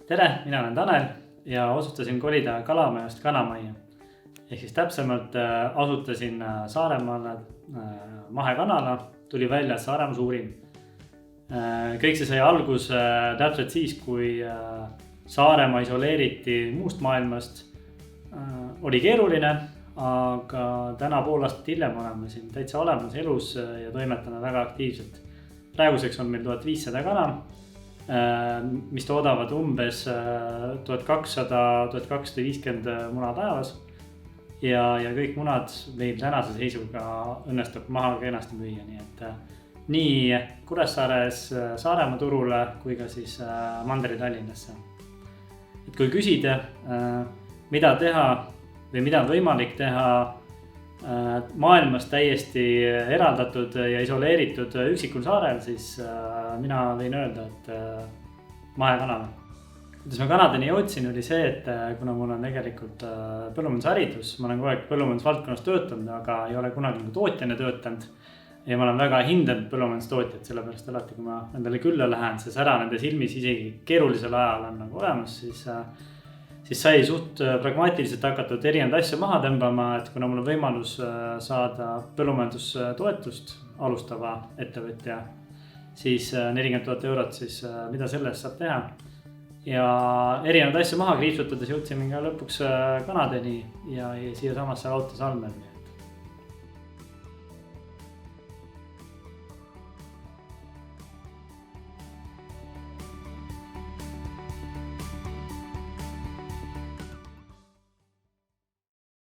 Tere, mina olen Tanel ja otsustasin kolida Kalamajast Kanamajja. Ehk siis täpsemalt asutasin Saaremaale mahekanala, tuli välja Saaremaa suurim. Kõik see sai algus täpselt siis, kui Saaremaa isoleeriti muust maailmast. Oli keeruline, aga täna pool aastat hiljem oleme siin täitsa olemas elus ja toimetame väga aktiivselt. Praeguseks on meil 1500 kana, mis toodavad umbes 1200-1250 muna päevas. Ja kõik munad meil tänase seisuga õnnestub maha kenasti müüa, nii et nii Kuressaares Saaremaa turule kui ka siis Mandri-Tallinnasse. Et kui küsida, mida teha või mida on võimalik teha maailmas täiesti eraldatud ja isoleeritud üksikul saarel, siis mina võin öelda, et mahekanal. Kuidas ma kanadeni jõudsin, oli see, et kuna mul on tegelikult põllumajandusharidus, ma olen kogu aeg põllumajandusvaldkonnas töötanud, aga ei ole kunagi tootjana töötanud. Ja ma olen väga hindanud põllumajandustootjad, sellepärast alati, kui ma endale külla lähen, see sära nende silmis isegi keerulisel ajal on nagu olemas, siis sai suht pragmaatiliselt hakatud erinevaid asju maha tõmbama, et kuna mul on võimalus saada põllumajandustoetust alustava ettevõtja, siis 40 000 eurot, siis mida sellest saab teha. Ja erinevaid asju maha kriipsutades jõudsin mingi lõpuks kanadeni ja siia samasse auto salmeni.